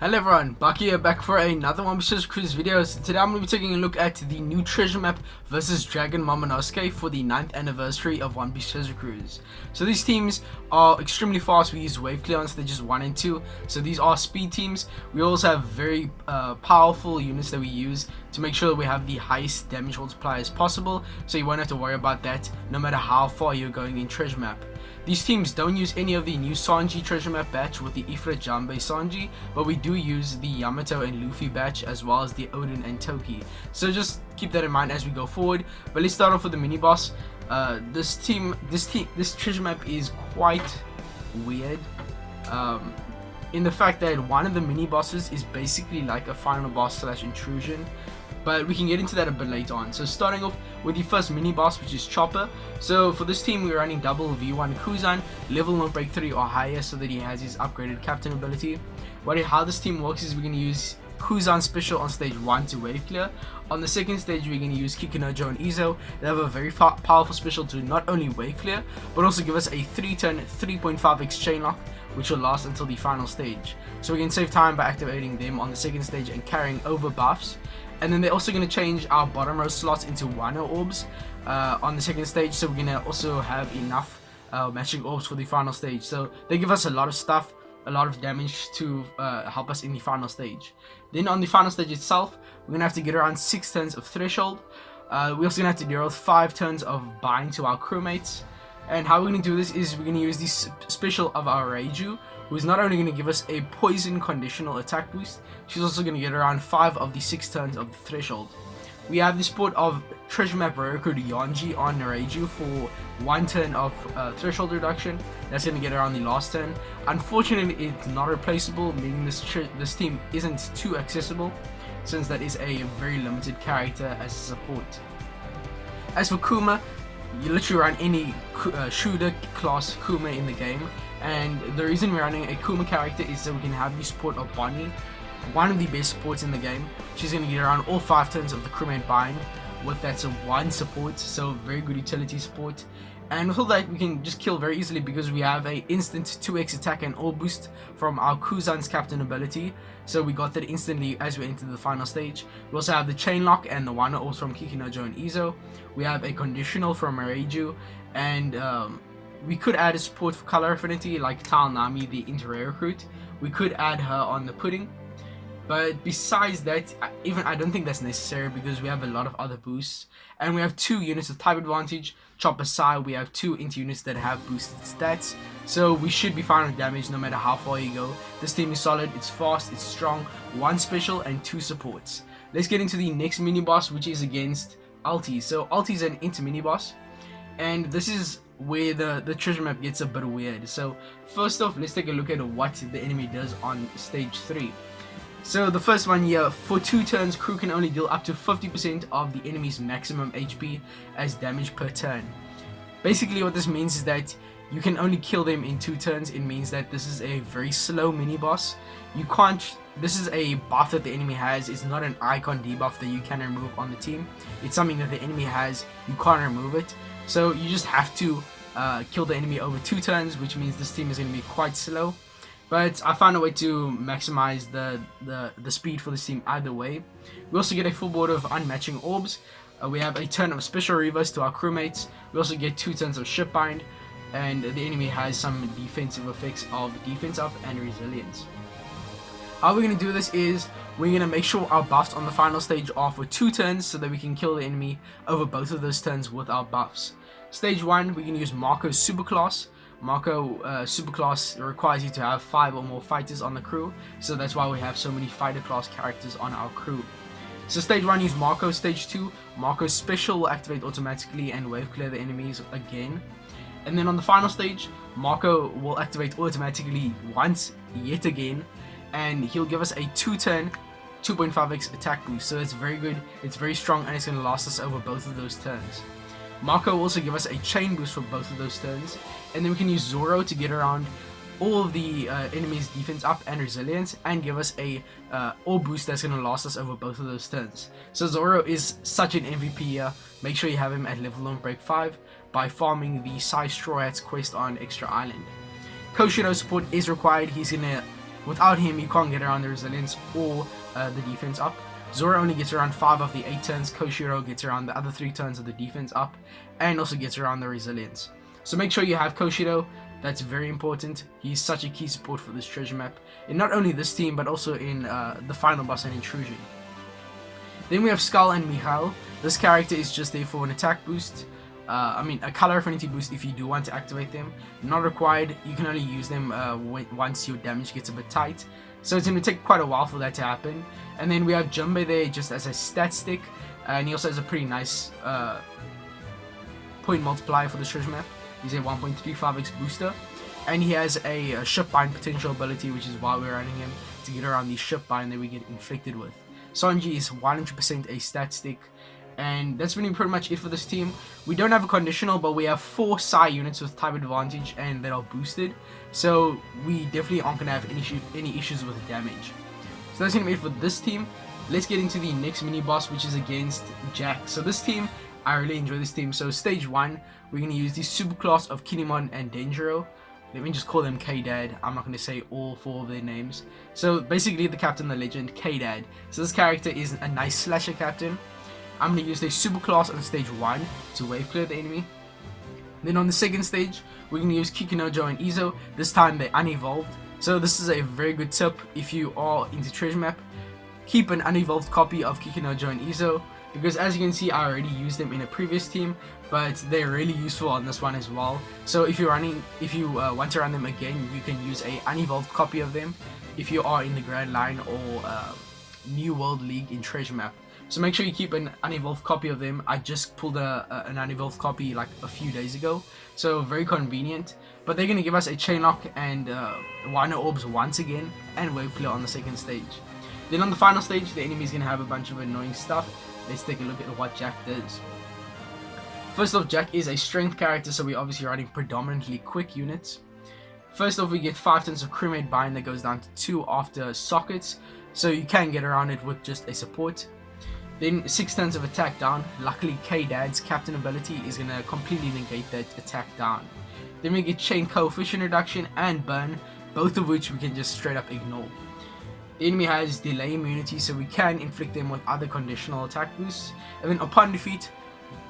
Hello everyone, Buck here, back for another One Piece Cruise video. So today I'm going to be taking a look at the new treasure map versus Dragon Momonosuke for the 9th anniversary of One Piece Treasure Cruise. So these teams are extremely fast. We use wave clear on stages 1 and 2. So these are speed teams. We also have very powerful units that we use to make sure that we have the highest damage multipliers possible. So you won't have to worry about that no matter how far you're going in treasure map. These teams don't use any of the new Sanji treasure map batch with the Ifrit Jambe Sanji, but we do use the Yamato and Luffy batch as well as the Odin and Toki. So just keep that in mind as we go forward. But let's start off with the mini boss. This treasure map is quite weird. In the fact that one of the mini bosses is basically like a final boss / intrusion. But we can get into that a bit later on. So starting off with the first mini boss, which is Chopper. So for this team we're running double V1 Kuzan, level not break 3 or higher, so that he has his upgraded captain ability. How this team works is we're going to use Kuzan special on stage 1 to wave clear. On the second stage we're going to use Kikunojo and Izo. They have a very powerful special to not only wave clear, but also give us a 3-turn 3.5x chain lock, which will last until the final stage. So we can save time by activating them on the second stage and carrying over buffs. And then they're also going to change our bottom row slots into Wano orbs on the second stage, so we're going to also have enough matching orbs for the final stage. So they give us a lot of stuff, a lot of damage to help us in the final stage. Then on the final stage itself, we're going to have to get around 6 turns of threshold. We're also going to have to deal with 5 turns of bind to our crewmates. And how we're going to do this is we're going to use this special of our Reiju, who is not only going to give us a poison conditional attack boost, she's also going to get around 5 of the 6 turns of the threshold. We have the support of treasure map Roku Yonji on Reiju for 1 turn of threshold reduction. That's going to get her on the last turn. Unfortunately, it's not replaceable, meaning this team isn't too accessible, since that is a very limited character as a support. As for Kuma, you literally run any shooter class Kuma in the game, and the reason we're running a Kuma character is so we can have the support of Bonnie, one of the best supports in the game. She's going to get around all 5 turns of the crewmate bind with that 1 support, so very good utility support. And with all that, we can just kill very easily because we have a instant 2x attack and all boost from our Kuzan's captain ability. So we got that instantly as we enter the final stage. We also have the chain lock and the Wano orbs from Kikunojo and Izo. We have a conditional from Reiju, and we could add a support for color affinity like Tal Nami, the inter-rail recruit. We could add her on the pudding. But besides that, I don't think that's necessary because we have a lot of other boosts. And we have 2 units of type advantage. Chopper Sai, we have 2 inter units that have boosted stats. So we should be fine with damage no matter how far you go. This team is solid, it's fast, it's strong, 1 special and 2 supports. Let's get into the next mini boss, which is against Alti. So Alti is an inter mini boss. And this is where the treasure map gets a bit weird. So first off, let's take a look at what the enemy does on stage 3. So the first one here, for 2 turns, crew can only deal up to 50% of the enemy's maximum HP as damage per turn. Basically what this means is that you can only kill them in 2 turns. It means that this is a very slow mini boss. This is a buff that the enemy has. It's not an icon debuff that you can remove on the team. It's something that the enemy has, you can't remove it. So you just have to kill the enemy over 2 turns, which means this team is going to be quite slow. But I found a way to maximize the speed for this team either way. We also get a full board of unmatching orbs. We have a turn of special reverse to our crewmates. We also get 2 turns of ship bind. And the enemy has some defensive effects of defense up and resilience. How we're going to do this is we're going to make sure our buffs on the final stage are for 2 turns so that we can kill the enemy over both of those turns with our buffs. Stage 1, we can use Marco's superclass. Marco superclass requires you to have 5 or more fighters on the crew, so that's why we have so many fighter class characters on our crew. So stage 1, use Marco. Stage 2, Marco's special will activate automatically and wave clear the enemies again. And then on the final stage, Marco will activate automatically once yet again, and he'll give us a 2-turn 2.5x attack boost. So it's very good, it's very strong, and it's going to last us over both of those turns. Marco will also give us a chain boost for both of those turns, and then we can use Zoro to get around all of the enemy's defense up and resilience, and give us a orb boost that's going to last us over both of those turns. So Zoro is such an MVP here. Make sure you have him at level on break 5 by farming the Sai Straw Hats quest on Extra Island. Koshiro support is required. He's going to Without him, you can't get around the resilience or the defense up. Zoro only gets around 5 of the 8 turns, Koshiro gets around the other 3 turns of the defense up, and also gets around the resilience. So make sure you have Koshiro, that's very important. He's such a key support for this treasure map, in not only this team, but also in the final boss and Intrusion. Then we have Skull and Mikhail. This character is just there for an attack boost. A color affinity boost if you do want to activate them. Not required, you can only use them once your damage gets a bit tight. So it's going to take quite a while for that to happen. And then we have Jumbe there just as a stat stick. And he also has a pretty nice point multiplier for the treasure map. He's a 1.35x booster. And he has a ship bind potential ability, which is why we're running him, to get around the ship bind that we get inflicted with. Sanji is 100% a stat stick. And that's really pretty much it for this team. We don't have a conditional, but we have 4 Psy units with type advantage and that are boosted. So we definitely aren't going to have any issues with damage. So that's going to be it for this team. Let's get into the next mini boss, which is against Jack. So this team, I really enjoy this team. So stage 1, we're going to use the super class of Kinemon and Denjiro. Let me just call them K-Dad. I'm not going to say all 4 of their names. So basically the captain, the legend, K-Dad. So this character is a nice slasher captain. I'm going to use the super class on stage 1 to wave clear the enemy. Then on the second stage, we're going to use Kikunojo and Izo. This time they're unevolved. So this is a very good tip if you are into treasure map. Keep an unevolved copy of Kikunojo and Izo, because as you can see, I already used them in a previous team, but they're really useful on this one as well. So if you want to run them again, you can use a unevolved copy of them if you are in the Grand Line or New World League in treasure map. So make sure you keep an unevolved copy of them. I just pulled an unevolved copy like a few days ago, so very convenient. But they're going to give us a chain lock and Wino orbs once again, and wave clear on the second stage. Then on the final stage, the enemy is going to have a bunch of annoying stuff. Let's take a look at what Jack does. First off, Jack is a strength character, so we're obviously running predominantly quick units. First off, we get 5 turns of crewmate bind that goes down to 2 after sockets, so you can get around it with just a support. Then 6 turns of attack down. Luckily, K-Dad's captain ability is going to completely negate that attack down. Then we get chain coefficient reduction and burn, both of which we can just straight up ignore. The enemy has delay immunity, so we can inflict them with other conditional attack boosts. And then upon defeat,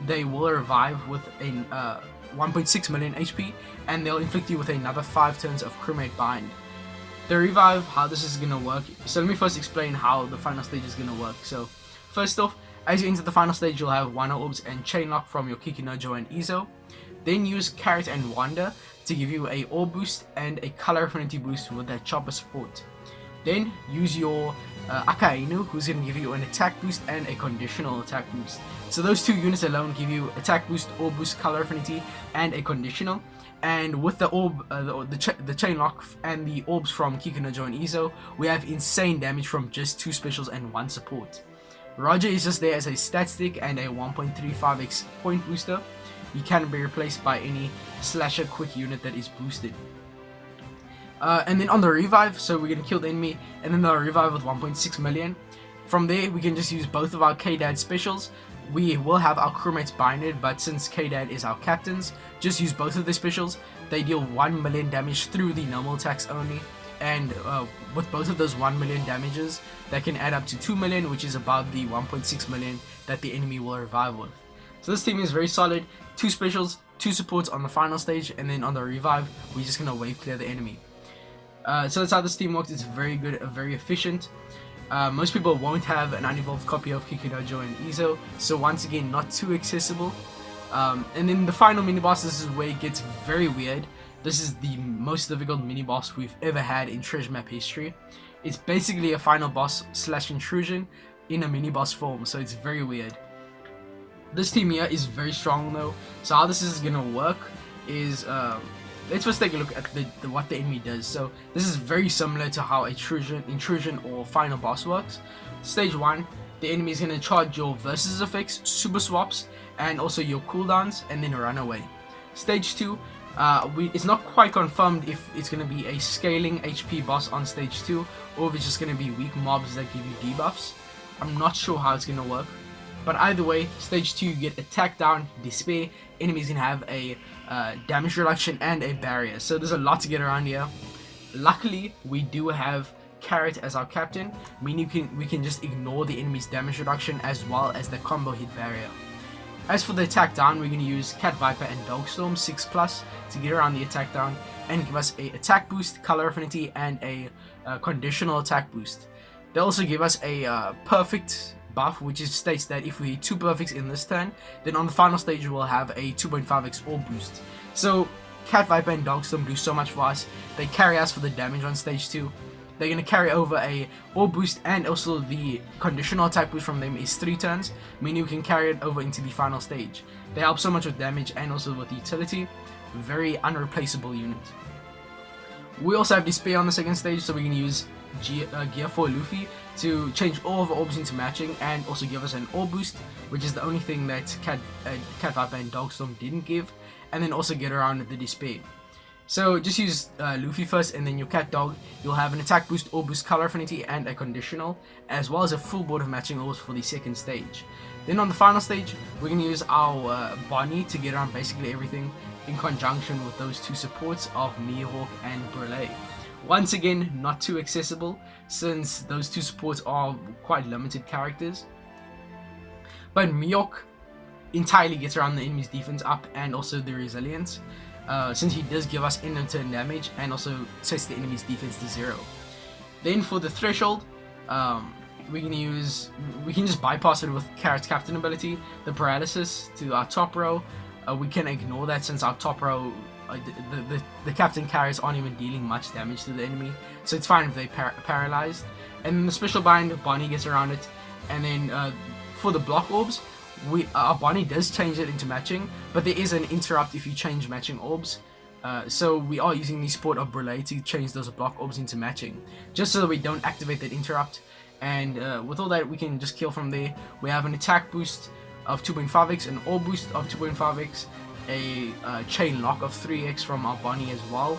they will revive with a 1.6 million HP, and they'll inflict you with another 5 turns of crewmate bind. The revive, how this is going to work. So let me first explain how the final stage is going to work. So first off, as you enter the final stage, you'll have Wano Orbs and Chain Lock from your Kikunojo and Izo. Then use Carrot and Wanda to give you a Orb boost and a Color Affinity boost with that Chopper support. Then use your Akainu, who's going to give you an attack boost and a conditional attack boost. So those 2 units alone give you attack boost, Orb boost, Color Affinity, and a conditional. And with the orb, the chain lock and the orbs from Kikunojo and Izo, we have insane damage from just 2 specials and 1 support. Roger is just there as a stat stick and a 1.35x point booster. He can be replaced by any slasher quick unit that is boosted. And then on the revive, so we're going to kill the enemy, and then they'll revive with 1.6 million. From there, we can just use both of our K-Dad specials. We will have our crewmates binded, but since K-Dad is our captains, just use both of the specials. They deal 1 million damage through the normal attacks only. And with both of those 1 million damages, that can add up to 2 million, which is about the 1.6 million that the enemy will revive with. So this team is very solid. 2 specials, 2 supports on the final stage, and then on the revive, we're just going to wave clear the enemy. So that's how this team works. It's very good, very efficient. Most people won't have an unevolved copy of Kikunojo and Izo, so once again, not too accessible. And then the final mini boss, this is where it gets very weird. This is the most difficult mini boss we've ever had in treasure map history. It's basically a final boss / intrusion in a mini boss form, so it's very weird. This team here is very strong though, so how this is gonna work is let's first take a look at what the enemy does. So this is very similar to how intrusion or final boss works. Stage 1, the enemy is going to charge your versus effects, super swaps, and also your cooldowns, and then run away. Stage 2, it's not quite confirmed if it's going to be a scaling HP boss on stage 2, or if it's just going to be weak mobs that give you debuffs. I'm not sure how it's going to work. But either way, stage 2 you get attack down, despair, enemies can have a damage reduction and a barrier. So there's a lot to get around here. Luckily, we do have Carrot as our captain, meaning we can just ignore the enemy's damage reduction as well as the combo hit barrier. As for the attack down, we're going to use Cat Viper and Dogstorm 6+ to get around the attack down and give us a attack boost, color affinity, and a conditional attack boost. They also give us a perfect buff, which states that if we hit 2 perfects in this turn, then on the final stage we'll have a 2.5x orb boost. So Cat Viper and Dogstorm do so much for us. They carry us for the damage on stage 2. They're going to carry over a orb boost, and also the conditional attack boost from them is 3 turns, meaning we can carry it over into the final stage. They help so much with damage and also with utility. Very unreplaceable unit. We also have Despair on the second stage, so we can use Gear 4 Luffy to change all of our orbs into matching and also give us an orb boost, which is the only thing that Cat Viper and Dogstorm didn't give, and then also get around the Despair. So just use Luffy first, and then your Cat Dog. You'll have an attack boost, orb boost, color affinity, and a conditional, as well as a full board of matching orbs for the second stage. Then on the final stage, we're going to use our Bonnie to get around basically everything in conjunction with those 2 supports of Mihawk and Brule. Once again, not too accessible since those 2 supports are quite limited characters. But Mihawk entirely gets around the enemy's defense up and also the resilience, since he does give us end turn damage and also sets the enemy's defense to 0. Then for the threshold, we can just bypass it with Carrot's captain ability, the paralysis to our top row. We can ignore that since our top row, the captain carries aren't even dealing much damage to the enemy, so it's fine if they paralyzed. And then the special bind, Bonnie gets around it. And then for the block orbs, our Bonnie does change it into matching, but there is an interrupt if you change matching orbs. So we are using the support of Brule to change those block orbs into matching, just so that we don't activate that interrupt. And with all that, we can just kill from there. We have an attack boost of 2.5x, an orb boost of 2.5x, a chain lock of 3x from our Bonnie as well.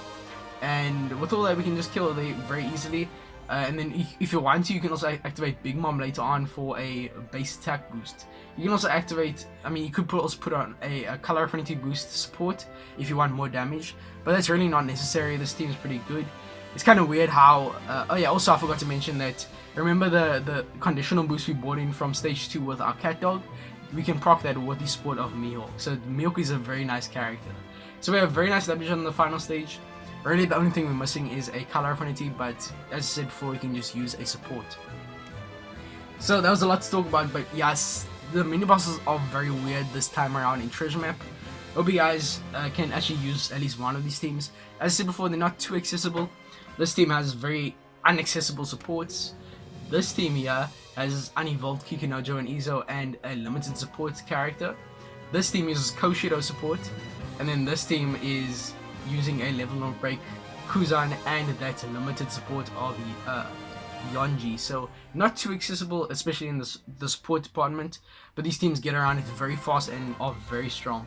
And with all that, we can just kill it very easily. And then if you want to, you can also activate Big Mom later on for a base attack boost. You can also activate, you could also put on a color affinity boost support if you want more damage, but that's really not necessary. This team is pretty good. It's kind of weird how, oh yeah, also I forgot to mention that, remember the conditional boost we bought in from stage 2 with our Cat Dog? We can proc that with the support of Mihawk. So Mihawk is a very nice character. So we have very nice damage on the final stage. Really, the only thing we're missing is a color affinity, but as I said before, we can just use a support. So that was a lot to talk about, but yes, the mini bosses are very weird this time around in Treasure Map. Hope you guys can actually use at least one of these teams. As I said before, they're not too accessible. This team has very inaccessible supports. This team here has unevolved Kikunojo and Izo and a limited support character. This team uses Koshido support, and then this team is using a level 0 break Kuzan and that limited support of Yonji. So not too accessible, especially in the support department, but these teams get around it very fast and are very strong.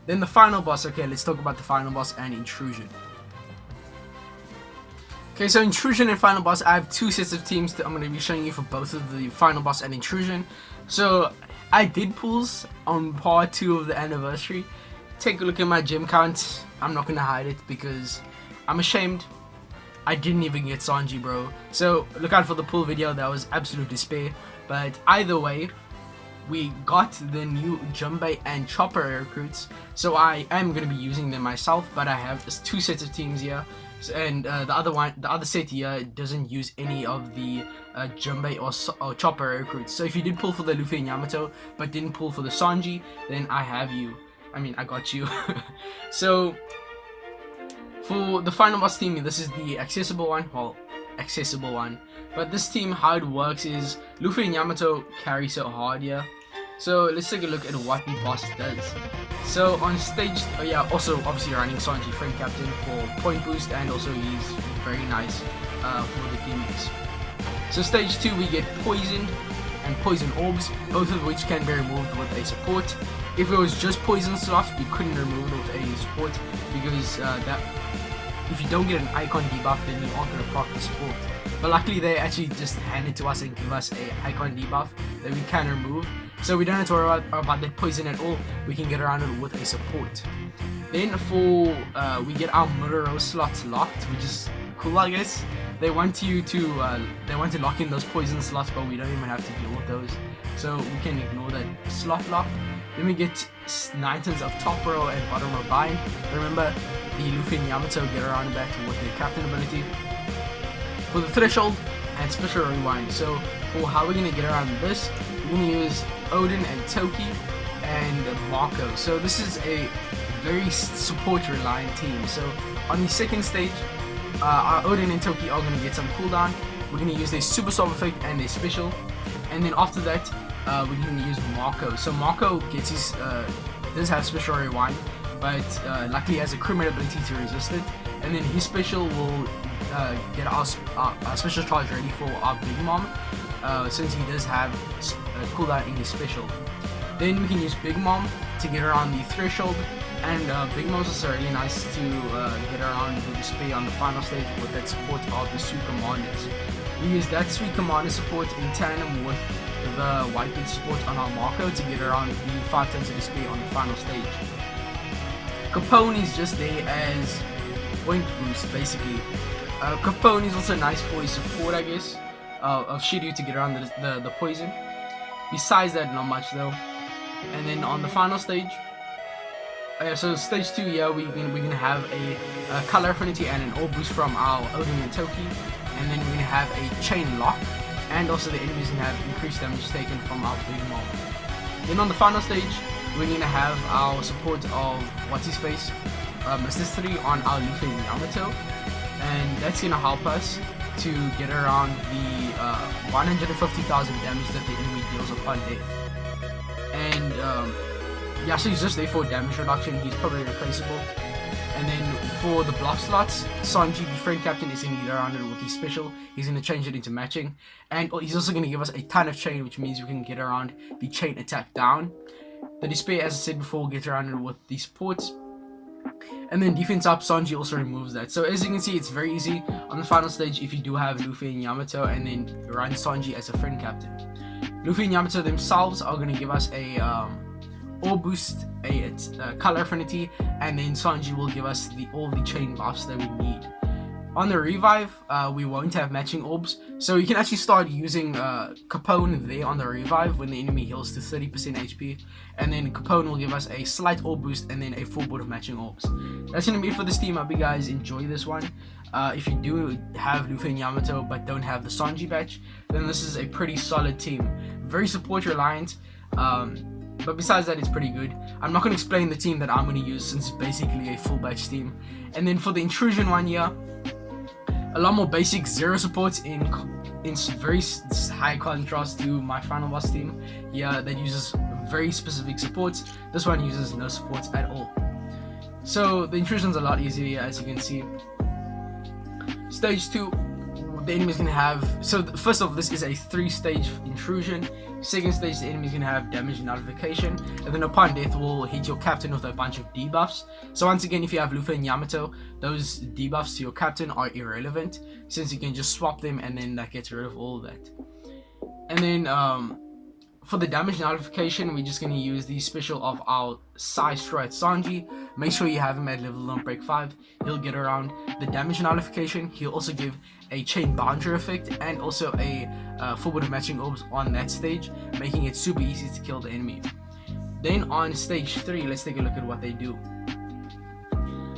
Then the final boss. Okay, let's talk about the final boss and Intrusion. Okay, so Intrusion and final boss, I have 2 sets of teams that I'm going to be showing you for both of the final boss and Intrusion. So I did pulls on part 2 of the anniversary. Take a look at my gem count. I'm not gonna hide it because I'm ashamed. I didn't even get Sanji, bro. So look out for the pull video. That was absolute despair. But either way, we got the new Junbei and Chopper recruits. So I am gonna be using them myself. But I have 2 sets of teams here, and the other set here doesn't use any of the Junbei or Chopper recruits. So if you did pull for the Luffy and Yamato but didn't pull for the Sanji, then I have you. I got you. So for the final boss team, this is the accessible one. Well, accessible one. But this team, how it works is Luffy and Yamato carry so hard here. So let's take a look at what the boss does. So on stage, also obviously running Sanji friend captain for point boost, and also he's very nice for the teammates. So stage 2, we get poisoned and poison orbs, both of which can be removed with a support. If it was just poison slots, we couldn't remove it with a support because that if you don't get an icon debuff, then you aren't going to proc the support. but luckily they actually just hand it to us and give us a icon debuff that we can remove. So we don't have to worry about that poison at all. We can get around it with a support. Then we get our Murderer slots locked, which is cool, I guess. They want you to lock in those poison slots, but we don't even have to deal with those, so we can ignore that slot lock. Then we get 9 tons of top row and bottom row bind. Remember, the Luffy and Yamato get around that with their captain ability. For the threshold and special rewind. So for how we're gonna get around this, we're gonna use Odin and Toki and Marco. So this is a very support reliant team. So on the second stage, our Odin and Toki are gonna get some cooldown. We're gonna use their super swap effect and their special, and then after that, we're gonna use Marco. So Marco gets his does have special rewind, but luckily he has a crewmate ability to resist it. And then his special will get our special charge ready for our Big Mom, since he does have cooldown in his special. Then we can use Big Mom to get around the threshold, and Big Mom's also really nice to get around the display on the final stage with that support of the Sweet Commanders. We use that Sweet Commander support in tandem with the White Bit support on our Marco to get around the 5 tons of display on the final stage. Capone is just there as point boost, basically. Capone is also nice for his support, I guess, of Shiryu to get around the poison. Besides that, not much though. And then on the final stage, so stage 2, yeah, we're gonna have a color affinity and an orb boost from our Odin and Toki, and then we're gonna have a chain lock, and also the enemies gonna have increased damage taken from our Big Mom. Then on the final stage, we're gonna have our support of what's his face, Assist 3 on our Luffy and Yamato, and that's gonna help us to get around the 150,000 damage that the enemy deals upon death. And yeah, so he's just there for damage reduction. He's probably replaceable. And then for the block slots, Sanji, the friend captain, is going to get around it with his special. He's going to change it into matching. And he's also going to give us a ton of chain, which means we can get around the chain attack down. The despair, as I said before, gets around it with the supports. And then defense up, Sanji also removes that. So as you can see, it's very easy on the final stage if you do have Luffy and Yamato, and then run Sanji as a friend captain. Luffy and Yamato themselves are going to give us a orb boost, a color affinity, and then Sanji will give us all the chain buffs that we need. On the revive, we won't have matching orbs, so you can actually start using Capone there on the revive when the enemy heals to 30% HP, and then Capone will give us a slight orb boost and then a full board of matching orbs. That's gonna be it for this team. I hope you guys enjoy this one. If you do have Luffy and Yamato but don't have the Sanji batch, then this is a pretty solid team. Very support reliant. But besides that, it's pretty good. I'm not going to explain the team that I'm going to use since it's basically a full batch team. And then for the Intrusion one here, a lot more basic, zero supports in very high contrast to my final boss team here that uses very specific supports. This one uses no supports at all. So the Intrusion's a lot easier, as you can see. Stage 2, the enemy's gonna have, so first off, this is a 3-stage intrusion. Second stage, the enemy's gonna have damage notification, and then upon death will hit your captain with a bunch of debuffs. So once again, if you have Luffy and Yamato, those debuffs to your captain are irrelevant, since you can just swap them and then that gets rid of all of that. And then for the damage notification, we're just going to use the special of our Sai Stride Sanji. Make sure you have him at level on break 5. He'll get around the damage notification. He'll also give a chain boundary effect and also a full board of matching orbs on that stage, making it super easy to kill the enemy. Then on stage 3, let's take a look at what they do.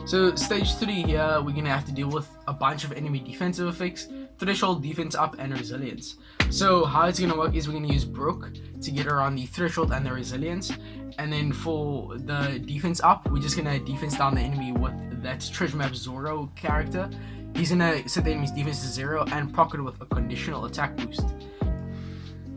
So stage 3 here, we're going to have to deal with a bunch of enemy defensive effects, threshold, defense up, and resilience. So how it's going to work is we're going to use Brook to get around the threshold and the resilience, and then for the defense up, we're just going to defense down the enemy with that treasure map Zoro character. He's going to set the enemy's defense to 0 and proc it with a conditional attack boost.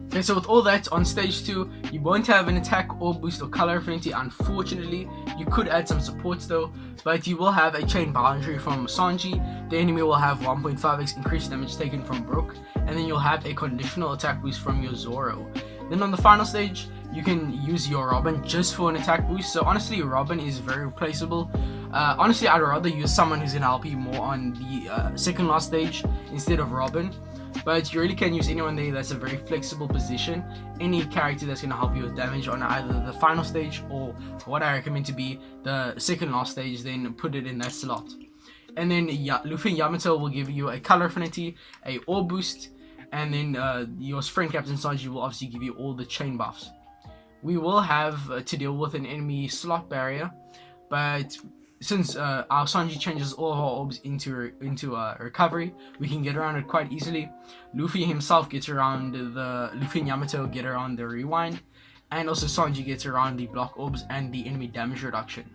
Okay, so with all that, on stage 2, you won't have an attack or boost or color affinity, unfortunately. You could add some supports though, but you will have a chain boundary from Sanji. The enemy will have 1.5x increased damage taken from Brook, and then you'll have a conditional attack boost from your Zoro. Then on the final stage, you can use your Robin just for an attack boost. So honestly, Robin is very replaceable. Honestly, I'd rather use someone who's in LP more on the second last stage instead of Robin. but you really can use anyone there that's a very flexible position. Any character that's going to help you with damage on either the final stage or what I recommend to be the second last stage, then put it in that slot. And then Luffy and Yamato will give you a color affinity, a ore boost, and then your friend Captain Sanji will obviously give you all the chain buffs. We will have to deal with an enemy slot barrier, but since our Sanji changes all of our orbs into recovery, we can get around it quite easily. Luffy himself gets around Luffy and Yamato get around the rewind, and also Sanji gets around the block orbs and the enemy damage reduction.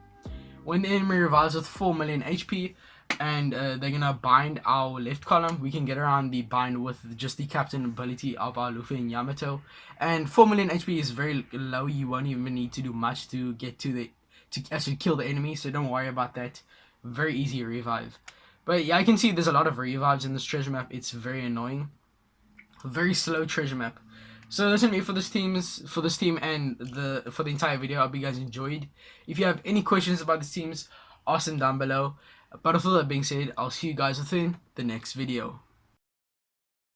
When the enemy revives with 4 million HP, and they're gonna bind our left column, we can get around the bind with just the captain ability of our Luffy and Yamato. And 4 million HP is very low. You won't even need to do much to get to actually kill the enemy, so don't worry about that. Very easy revive. But yeah, I can see there's a lot of revives in this treasure map. It's very annoying. Very slow treasure map. So that's gonna be for this team and for the entire video. I hope you guys enjoyed. If you have any questions about the teams, ask them down below. But with all that being said, I'll see you guys within the next video.